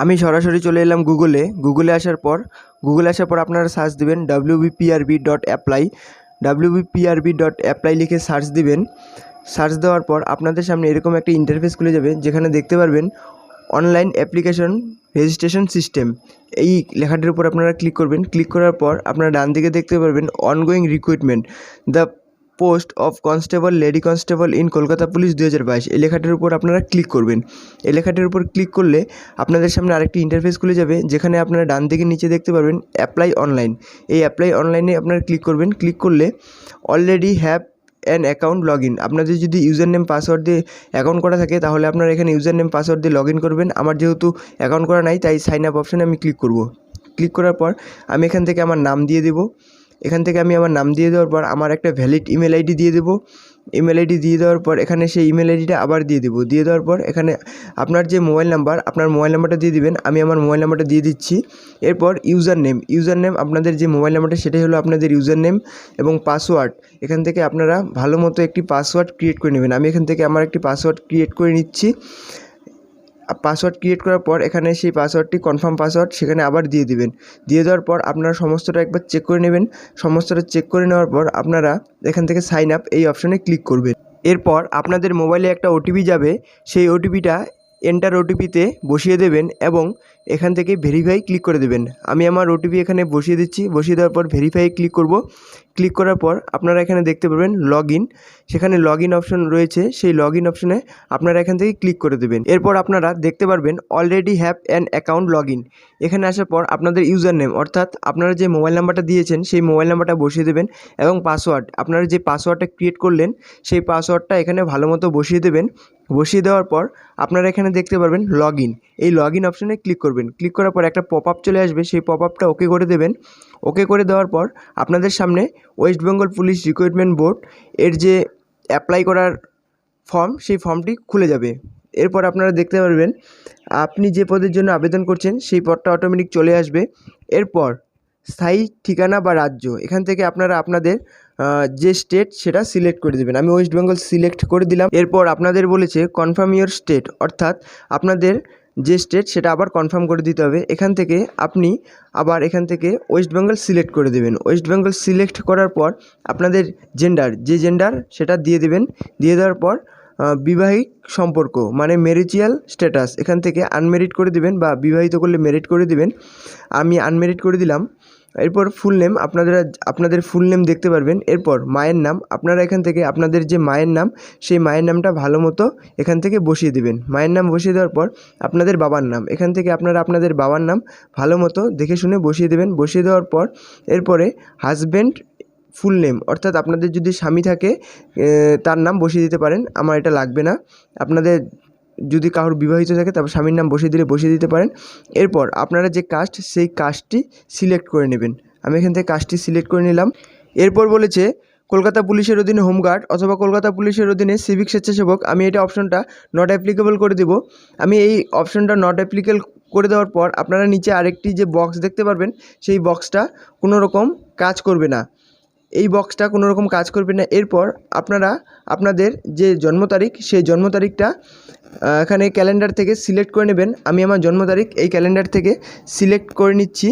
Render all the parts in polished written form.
আমি সরাসরি চলে এলাম গুগলে আসার পর আপনারা সার্চ দিবেন wbprb.apply wbprb.apply লিখে সার্চ দিবেন। সার্চ দেওয়ার পর আপনাদের সামনে এরকম একটা ইন্টারফেস খুলে যাবে, যেখানে দেখতে পারবেন অনলাইন অ্যাপ্লিকেশন রেজিস্ট্রেশন সিস্টেম। এই লেখাটির উপর আপনারা ক্লিক করবেন। ক্লিক করার পর আপনারা ডান দিকে দেখতে পারবেন ongoing recruitment the post of constable lady constable in Kolkata police 2022। এই লেখাটির উপর আপনারা ক্লিক করবেন। এই লেখাটির উপর ক্লিক করলে আপনাদের সামনে আরেকটি ইন্টারফেস খুলে যাবে, যেখানে আপনারা ডান দিকে নিচে দেখতে পারবেন অ্যাপ্লাই অনলাইন। এই অ্যাপ্লাই অনলাইনে আপনারা ক্লিক করবেন। ক্লিক করলে already have an account log in, আপনাদের যদি ইউজার নেম পাসওয়ার্ড দিয়ে অ্যাকাউন্ট করা থাকে তাহলে আপনারা এখানে ইউজার নেম পাসওয়ার্ড দিয়ে লগ ইন করবেন। আমার যেহেতু অ্যাকাউন্ট করা নাই তাই সাইন আপ অপশানে আমি ক্লিক করব। ক্লিক করার পর আমি এখান থেকে আমার নাম দিয়ে দেবো। এখান থেকে আমি আমার নাম দিয়ে দেওয়ার পর আমার একটা ভ্যালিড ইমেল আইডি দিয়ে দেবো। ইমেল আইডি দিয়ে দেওয়ার পর এখানে সেই ইমেল আইডিটা আবার দিয়ে দেবো। দিয়ে দেওয়ার পর এখানে আপনার যে মোবাইল নাম্বার, আপনার মোবাইল নাম্বারটা দিয়ে দিবেন। আমি আমার মোবাইল নাম্বারটা দিয়ে দিচ্ছি। এরপর ইউজার নেম আপনাদের যে মোবাইল নাম্বারটা সেটাই হলো আপনাদের ইউজার নেম এবং পাসওয়ার্ড। এখান থেকে আপনারা ভালো মতো একটি পাসওয়ার্ড ক্রিয়েট করে নেবেন। আমি এখান থেকে আমার একটি পাসওয়ার্ড ক্রিয়েট করে নিচ্ছি। পাসওয়ার্ড ক্রিয়েট করার পর এখানে সেই পাসওয়ার্ডটি কনফার্ম পাসওয়ার্ড সেখানে আবার দিয়ে দিবেন। দিয়ে দেওয়ার পর আপনারা সমস্তটা একবার চেক করে নেবেন। সমস্তটা চেক করে নেওয়ার পর আপনারা এখান থেকে সাইন আপ এই অপশানে ক্লিক করবেন। এরপর আপনাদের মোবাইলে একটা ওটিপি যাবে, সেই ওটিপিটা এন্টার ওটিপিতে বসিয়ে দেবেন এবং এখান থেকে ভেরিফাই ক্লিক করে দেবেন। আমি আমার ওটিপি এখানে বসিয়ে দিচ্ছি। বসিয়ে দেওয়ার পর ভেরিফাই ক্লিক করব। ক্লিক করার পর আপনারা এখানে দেখতে পাবেন লগ ইন, সেখানে লগ ইন অপশন রয়েছে। সেই লগ ইন অপশনে আপনারা এখান থেকে ক্লিক করে দেবেন। এরপর আপনারা দেখতে পারবেন already have an account log in. এখানে আসার পর আপনাদের ইউজার নেম অর্থাৎ আপনারা যে মোবাইল নাম্বারটা দিয়েছেন সেই মোবাইল নাম্বারটা বসিয়ে দেবেন এবং পাসওয়ার্ড, আপনারা যে পাসওয়ার্ডটা ক্রিয়েট করলেন সেই পাসওয়ার্ডটা এখানে ভালো মতো বসিয়ে দেবেন। বসিয়ে দেওয়ার পর আপনারা এখানে দেখতে পারবেন লগ ইন। এই লগ ইন অপশানে ক্লিক করবেন। ক্লিক করার পর একটা পপ আপ চলে আসবে, সেই পপ আপটা ওকে করে দেবেন। ওকে করে দেওয়ার পর আপনাদের সামনে West Bengal police recruitment board এর যে অ্যাপ্লাই করার ফর্ম, সেই ফর্মটি খুলে যাবে। এরপর আপনারা দেখতে পারবেন আপনি যে পদের জন্য আবেদন করছেন সেই পদটা অটোমেটিক চলে আসবে। এরপর স্থায়ী ঠিকানা বা রাজ্য, এখান থেকে আপনারা আপনাদের যে স্টেট সেটা সিলেক্ট করে দেবেন। আমি ওয়েস্ট বেঙ্গল সিলেক্ট করে দিলাম। এরপর আপনাদের বলেছে কনফার্ম ইওর স্টেট, অর্থাৎ আপনাদের যে স্টেট সেটা আবার কনফার্ম করে দিতে হবে। এখান থেকে আপনি আবার এখান থেকে ওয়েস্ট বেঙ্গল সিলেক্ট করে দেবেন। ওয়েস্ট বেঙ্গল সিলেক্ট করার পর আপনাদের জেন্ডার সেটা দিয়ে দেবেন। দিয়ে দেওয়ার পর বিবাহিক সম্পর্ক মানে ম্যারিজিয়াল স্ট্যাটাস এখান থেকে আনমেরিড করে দিবেন বা বিবাহিত করলে মেরিড করে দিবেন। আমি আনমেরিড করে দিলাম। এরপর ফুল নেম আপনাদের ফুল নেম দেখতে পারবেন। এরপর মায়ের নাম, আপনারা এখান থেকে আপনাদের যে মায়ের নাম সেই মায়ের নামটা ভালো মতো এখান থেকে বসিয়ে দেবেন। মায়ের নাম বসিয়ে দেওয়ার পর আপনাদের বাবার নাম, এখান থেকে আপনারা আপনাদের বাবার নাম ভালো মতো দেখে শুনে বসিয়ে দেবেন। বসিয়ে দেওয়ার পর এরপরে হাজব্যান্ড ফুল নেম অর্থাৎ আপনাদের যদি স্বামী থাকে তার নাম বসিয়ে দিতে পারেন, আমার এটা লাগবে না। আপনাদের যদি কারোর বিবাহিত থাকে তারপর স্বামীর নাম বসিয়ে দিতে পারেন। এরপর আপনারা যে কাস্ট সেই কাস্টটি সিলেক্ট করে নেবেন। আমি এখান থেকে কাস্টটি সিলেক্ট করে নিলাম। এরপর বলেছে কলকাতা পুলিশের অধীনে হোমগার্ড অথবা কলকাতা পুলিশের অধীনে সিভিক স্বেচ্ছাসেবক, আমি এটা অপশনটা নট অ্যাপ্লিকেবল করে দেব। আমি এই অপশনটা নট অ্যাপ্লিকেবল করে দেওয়ার পর আপনারা নিচে আরেকটি যে বক্স দেখতে পারবেন সেই বক্সটা কোনো রকম কাজ করবে না। এই বক্সটা কোনো রকম কাজ করবে না। এরপর আপনারা আপনাদের যে জন্ম তারিখ সেই জন্ম তারিখটা এখানে ক্যালেন্ডার থেকে সিলেক্ট করে নেবেন। আমি আমার জন্ম তারিখ এই ক্যালেন্ডার থেকে সিলেক্ট করে নিচ্ছি।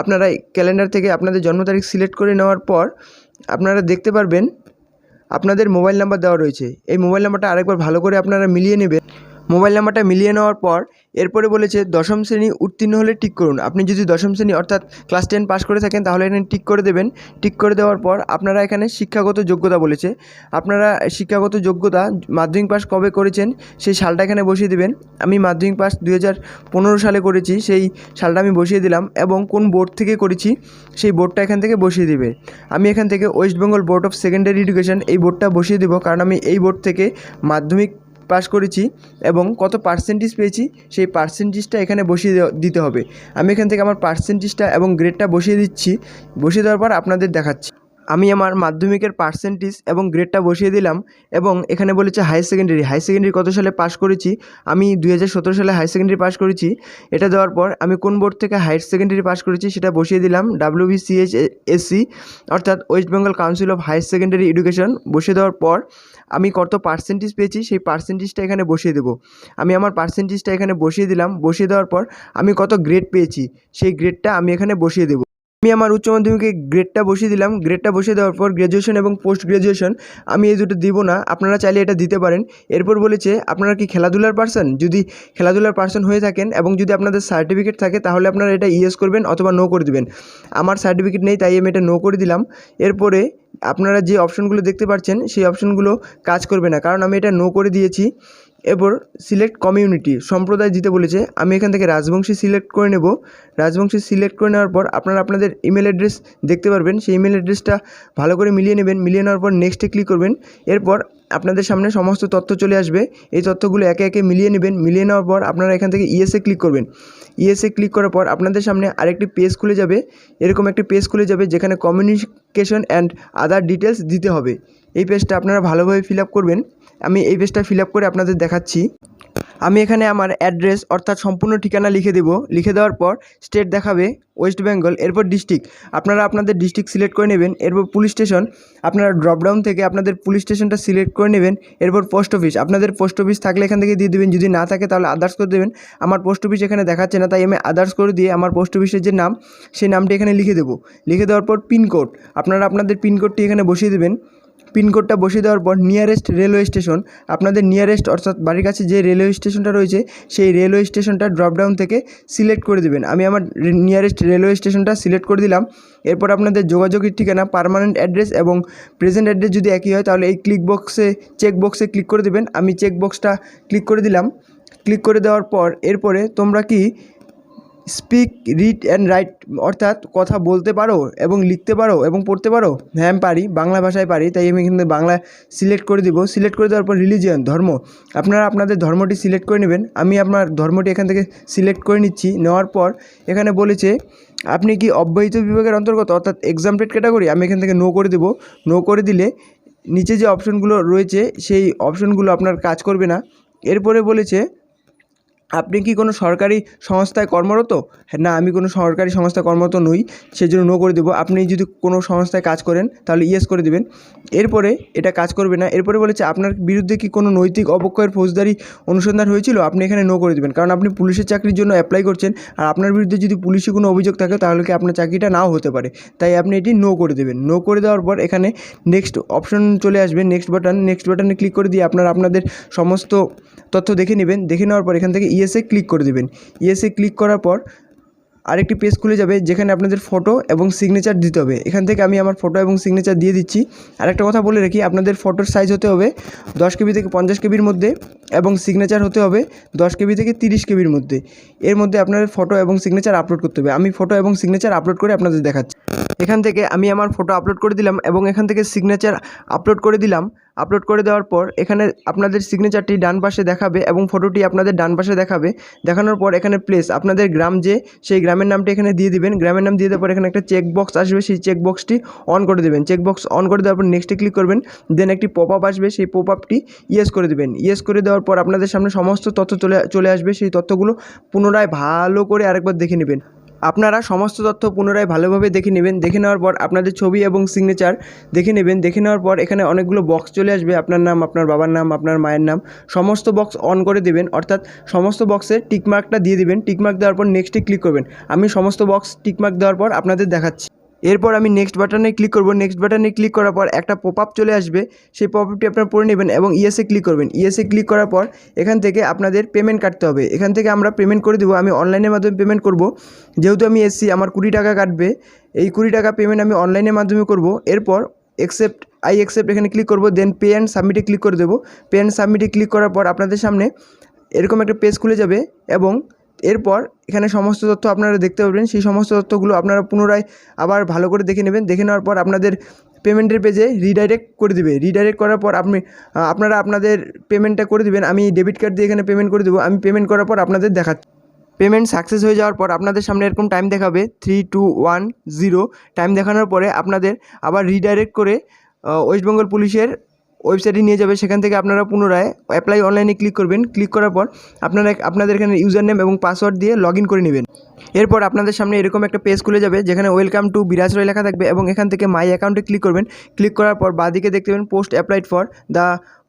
আপনারা ক্যালেন্ডার থেকে আপনাদের জন্ম তারিখ সিলেক্ট করে নেওয়ার পর আপনারা দেখতে পারবেন আপনাদের মোবাইল নাম্বার দেওয়া রয়েছে। এই মোবাইল নাম্বারটা আরেকবার ভালো করে আপনারা মিলিয়ে নেবেন। মোবাইল নাম্বারটা মিলিয়ে নেওয়ার পর এরপরে বলেছে দশম শ্রেণী উত্তীর্ণ হলে টিক করুন। আপনি যদি দশম শ্রেণী অর্থাৎ ক্লাস 10 পাস করে থাকেন তাহলে এখানে টিক করে দেবেন। টিক করে দেওয়ার পর আপনারা এখানে শিক্ষাগত যোগ্যতা বলেছে, আপনারা শিক্ষাগত যোগ্যতা মাধ্যমিক পাস কবে করেছেন সেই সালটা এখানে বসিয়ে দেবেন। আমি মাধ্যমিক পাস 2015 সালে করেছি, সেই সালটা আমি বসিয়ে দিলাম এবং কোন বোর্ড থেকে করেছি সেই বোর্ডটা এখান থেকে বসিয়ে দেবে। আমি এখান থেকে West Bengal board of secondary education এই বোর্ডটা বসিয়ে দেবো, কারণ আমি এই বোর্ড থেকে মাধ্যমিক পাস করেছি এবং কত পার্সেন্টেজ পেয়েছি সেই পার্সেন্টেজটা এখানে বসিয়ে দিতে হবে। আমি এখান থেকে আমার পার্সেন্টেজটা এবং গ্রেডটা বসিয়ে দিচ্ছি। বসিয়ে দেওয়ার পর আপনাদের দেখাচ্ছি। আমি আমার মাধ্যমিকের পার্সেন্টেজ এবং গ্রেডটা বসিয়ে দিলাম এবং এখানে বলেছে হায়ার সেকেন্ডারি কত সালে পাস করেছি। আমি 2017 সালে হায়ার সেকেন্ডারি পাস করেছি। এটা দেওয়ার পর আমি কোন বোর্ড থেকে হায়ার সেকেন্ডারি পাস করেছি সেটা বসিয়ে দিলাম, WBCHSC অর্থাৎ West Bengal Council of Higher Secondary Education. বসিয়ে দেওয়ার পর আমি কত পার্সেন্টেজ পেয়েছি সেই পার্সেন্টেজটা এখানে বসিয়ে দেবো। আমি আমার পার্সেন্টেজটা এখানে বসিয়ে দিলাম। বসিয়ে দেওয়ার পর আমি কত গ্রেড পেয়েছি সেই গ্রেডটা আমি এখানে বসিয়ে দেবো। আমি আমার উচ্চ মাধ্যমিকে গ্রেডটা বসিয়ে দিলাম। গ্রেডটা বসিয়ে দেওয়ার পর গ্র্যাজুয়েশন এবং পোস্ট গ্র্যাজুয়েশন আমি এই দুটো দিব না, আপনারা চাইলে এটা দিতে পারেন। এরপর বলেছে আপনারা কি খেলাধুলার পার্সন, যদি খেলাধুলার পার্সন হয়ে থাকেন এবং যদি আপনাদের সার্টিফিকেট থাকে তাহলে আপনারা এটা ইয়েস করবেন অথবা নো করে দেবেন। আমার সার্টিফিকেট নেই তাই আমি এটা নো করে দিলাম। এরপরে আপনারা যে অপশনগুলো দেখতে পাচ্ছেন সেই অপশনগুলো কাজ করবে না, কারণ আমি এটা নো করে দিয়েছি। এরপর সিলেক্ট কমিউনিটি সম্প্রদায় দিতে বলেছে, আমি এখান থেকে রাজবংশী সিলেক্ট করে নেব। রাজবংশী সিলেক্ট করে নেওয়ার পর আপনারা আপনাদের ইমেল অ্যাড্রেস দেখতে পারবেন, সেই ইমেল অ্যাড্রেসটা ভালো করে মিলিয়ে নেবেন। মিলিয়ে নেওয়ার পর নেক্সটে ক্লিক করবেন। এরপর আপনাদের সামনে সমস্ত তথ্য চলে আসবে, এই তথ্যগুলো একে একে মিলিয়ে নেবেন। মিলিয়ে নেওয়ার পর আপনারা এখান থেকে ইএসএ ক্লিক করবেন। ইএসএ ক্লিক করার পর আপনাদের সামনে আরেকটি পেজ খুলে যাবে, এরকম একটি পেজ খুলে যাবে যেখানে কমিউনিকেশন অ্যান্ড আদার ডিটেলস দিতে হবে। এই পেজটা আপনারা ভালোভাবে ফিল আপ করবেন। আমি এই পেজটা ফিল আপ করে আপনাদের দেখাচ্ছি। আমি এখানে আমার অ্যাড্রেস অর্থাৎ সম্পূর্ণ ঠিকানা লিখে দেব। লিখে দেওয়ার পর স্টেট দেখাবে ওয়েস্ট বেঙ্গল, এরপর ডিস্ট্রিক্ট আপনারা আপনাদের ডিস্ট্রিক্ট সিলেক্ট করে নেবেন। এরপর পুলিশ স্টেশন আপনারা ড্রপডাউন থেকে আপনাদের পুলিশ স্টেশনটা সিলেক্ট করে নেবেন। এরপর পোস্ট অফিস আপনাদের পোস্ট অফিস থাকলে এখান থেকে দিয়ে দেবেন, যদি না থাকে তাহলে আদার্স করে দেবেন। আমার পোস্ট অফিস এখানে দেখাচ্ছে না তাই আমি আদার্স করে দিয়ে আমার পোস্ট অফিসের যে নাম সেই নামটি এখানে লিখে দেবো। লিখে দেওয়ার পর পিনকোড আপনারা আপনাদের পিনকোডটি এখানে বসিয়ে দেবেন। পিনকোডটা বসিয়ে দেওয়ার পর নিয়ারেস্ট রেলওয়ে স্টেশন আপনাদের নিয়ারেস্ট অর্থাৎ বাড়ির কাছে যে রেলওয়ে স্টেশনটা রয়েছে সেই রেলওয়ে স্টেশনটা ড্রপডাউন থেকে সিলেক্ট করে দেবেন। আমি আমার নিয়ারেস্ট রেলওয়ে স্টেশনটা সিলেক্ট করে দিলাম। এরপর আপনাদের যোগাযোগের ঠিকানা, পার্মানেন্ট অ্যাড্রেস এবং প্রেজেন্ট অ্যাড্রেস যদি একই হয় তাহলে এই চেক বক্সে ক্লিক করে দেবেন। আমি চেক বক্সটা ক্লিক করে দিলাম। ক্লিক করে দেওয়ার পর এরপরে তোমরা কি স্পিক, রিড অ্যান্ড রাইট অর্থাৎ কথা বলতে পারো এবং লিখতে পারো এবং পড়তে পারো? হ্যাঁ আমি পারি, বাংলা ভাষায় পারি, তাই আমি এখানে বাংলা সিলেক্ট করে দিব। সিলেক্ট করে দেওয়ার পর রিলিজিয়ন ধর্ম আপনারা আপনাদের ধর্মটি সিলেক্ট করে নেবেন। আমি আপনার ধর্মটি এখান থেকে সিলেক্ট করে নিচ্ছি। নেওয়ার পর এখানে বলেছে আপনি কি অব্যাহত বিভাগের অন্তর্গত অর্থাৎ এক্সামটেড ক্যাটাগরি, আমি এখান থেকে নো করে দেবো। নো করে দিলে নিচে যে অপশনগুলো রয়েছে সেই অপশনগুলো আপনার কাজ করবে না। এরপরে বলেছে আপনি কি কোনো সরকারি সংস্থায় কর্মরত? না আমি কোনো সরকারি সংস্থায় কর্মরত নই, সেজন্য নো করে দেবো। আপনি যদি কোনো সংস্থায় কাজ করেন তাহলে ইয়েস করে দেবেন। এরপরে এটা কাজ করবে না। এরপরে বলেছে আপনার বিরুদ্ধে কি কোনো নৈতিক অবক্ষয়ের ফৌজদারি অনুসন্ধান হয়েছিল, আপনি এখানে নো করে দেবেন, কারণ আপনি পুলিশের চাকরির জন্য অ্যাপ্লাই করছেন আর আপনার বিরুদ্ধে যদি পুলিশি কোনো অভিযোগ থাকে তাহলে কি আপনার চাকরিটা নাও হতে পারে, তাই আপনি এটি নো করে দেবেন। নো করে দেওয়ার পর এখানে নেক্সট অপশন চলে আসবে, নেক্সট বাটনে ক্লিক করে দিয়ে আপনারা আপনাদের সমস্ত তথ্য দেখে নেবেন। দেখে নেওয়ার পর এখান থেকে ইএসএ ক্লিক করে দেবেন। ইএসএ ক্লিক করার পর আরেকটি পেজ খুলে যাবে যেখানে আপনাদের ফটো এবং সিগনেচার দিতে হবে। এখান থেকে আমি আমার ফটো এবং সিগনেচার দিয়ে দিচ্ছি। আরেকটা কথা বলে রাখি, আপনাদের ফটোর সাইজ হতে হবে 10 KB থেকে 50 KBর মধ্যে এবং সিগনেচার হতে হবে 10 KB থেকে 30 KBর মধ্যে। এর মধ্যে আপনাদের ফটো এবং সিগনেচার আপলোড করতে হবে। আমি ফটো এবং সিগনেচার আপলোড করে আপনাদের দেখাচ্ছি। এখান থেকে আমি আমার ফটো আপলোড করে দিলাম এবং এখান থেকে সিগনেচার আপলোড করে দিলাম। আপলোড করে দেওয়ার পর এখানে আপনাদের সিগনেচারটি ডান পাশে দেখাবে এবং ফটোটি আপনাদের ডান পাশে দেখাবে। দেখানোর পর এখানে প্লেস আপনাদের গ্রাম যে সেই গ্রামের নামটি এখানে দিয়ে দিবেন। গ্রামের নাম দিয়ে দেওয়ার পর এখানে একটা চেক বক্স আসবে, সেই চেক বক্সটি অন করে দেবেন। চেক বক্স অন করে দেওয়ার পর নেক্সটে ক্লিক করবেন। দেন একটি পপ আপ আসবে, সেই পপ আপটি ইয়েস করে দেবেন। ইয়েস করে দেওয়ার পর আপনাদের সামনে সমস্ত তথ্য চলে আসবে। সেই তথ্যগুলো পুনরায় ভালো করে আরেকবার দেখে নেবেন। আপনারা সমস্ত তথ্য পুনরায় ভালোভাবে দেখে নেবেন। দেখে নেওয়ার পর আপনাদের ছবি এবং সিগনেচার দেখে নেবেন। দেখে নেওয়ার পর এখানে অনেকগুলো বক্স চলে আসবে, আপনার নাম, আপনার বাবার নাম, আপনার মায়ের নাম, সমস্ত বক্স অন করে দেবেন, অর্থাৎ সমস্ত বক্সের টিকমার্কটা দিয়ে দেবেন। টিকমার্ক দেওয়ার পর নেক্সটে ক্লিক করবেন। আমি সমস্ত বক্স টিকমার্ক দেওয়ার পর আপনাদের দেখাচ্ছি। এরপর আমি নেক্সট বাটনে ক্লিক করব। নেক্সট বাটনে ক্লিক করার পর একটা পপ আপ চলে আসবে, সেই পপ আপটি আপনারা পড়ে নেবেন এবং ইএসএ ক্লিক করবেন। ইএসএ ক্লিক করার পর এখান থেকে আপনাদের পেমেন্ট কাটতে হবে। এখান থেকে আমরা পেমেন্ট করে দেবো। আমি অনলাইনের মাধ্যমে পেমেন্ট করব, যেহেতু আমি এসছি আমার 20 টাকা কাটবে। এই 20 টাকা পেমেন্ট আমি অনলাইনের মাধ্যমে করব। এরপর আই অ্যাকসেপ্ট এখানে ক্লিক করব। দেন পে অ্যান্ড সাবমিটে ক্লিক করে দেবো। পে অ্যান্ড সাবমিটে ক্লিক করার পর আপনাদের সামনে এরকম একটা পেজ খুলে যাবে এবং এরপর এখানে সমস্ত তথ্য আপনারা দেখতে পাবেন। সেই সমস্ত তথ্যগুলো আপনারা পুনরায় আবার ভালো করে দেখে নেবেন। দেখে নেওয়ার পর আপনাদের পেমেন্টের পেজে রিডাইরেক্ট করে দিবে। রিডাইরেক্ট করার পর আপনারা আপনাদের পেমেন্টটা করে দিবেন। আমি ডেবিট কার্ড দিয়ে এখানে পেমেন্ট করে দেবো। আমি পেমেন্ট করার পর আপনাদের দেখাচ্ছি। পেমেন্ট সাকসেস হয়ে যাওয়ার পর আপনাদের সামনে এরকম টাইম দেখাবে 3, 2, 1, 0 টাইম দেখানোর পরে আপনাদের আবার রিডাইরেক্ট করে ওয়েস্ট বেঙ্গল পুলিশের ওয়েবসাইটে নিয়ে যাবে। সেখান থেকে আপনারা পুনরায় অ্যাপ্লাই অনলাইনে ক্লিক করবেন। ক্লিক করার পর আপনাদের এখানে ইউজার নেম এবং পাসওয়ার্ড দিয়ে লগ ইন করে নেবেন। এরপর আপনাদের সামনে এরকম একটা পেজ খুলে যাবে যেখানে ওয়েলকাম টু বিরাজরয় লেখা থাকবে এবং এখান থেকে মাই অ্যাকাউন্টে ক্লিক করবেন। ক্লিক করার পর বাঁদিকে দেখতে পাবেন post applied for the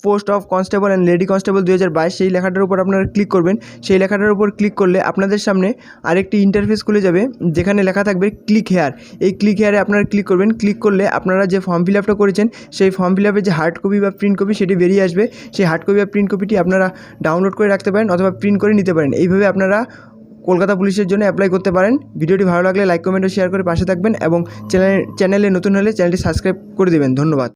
post of constable and lady constable 2022 সেই লেখাটার উপর আপনারা ক্লিক করবেন। সেই লেখাটার উপর ক্লিক করলে আপনাদের সামনে আরেকটি ইন্টারফেস খুলে যাবে যেখানে লেখা থাকবে ক্লিক হেয়ার। এই ক্লিক হেয়ারে আপনারা ক্লিক করবেন। ক্লিক করলে আপনারা যে ফর্ম ফিল আপটা করেছেন সেই ফর্ম ফিল আপের যে হার্ড কপি বা প্রিন্ট কপি সেটি বেরিয়ে আসবে। সেই হার্ড কপি বা প্রিন্ট কপিটি আপনারা ডাউনলোড করে রাখতে পারেন অথবা প্রিন্ট করে নিতে পারেন। এইভাবে আপনারা কলকাতা পুলিশের জন্য অ্যাপ্লাই করতে পারেন। ভিডিওটি ভালো লাগলে লাইক কমেন্ট ও শেয়ার করে পাশে থাকবেন এবং চ্যানেলে নতুন হলে চ্যানেলটি সাবস্ক্রাইব করে দেবেন। ধন্যবাদ।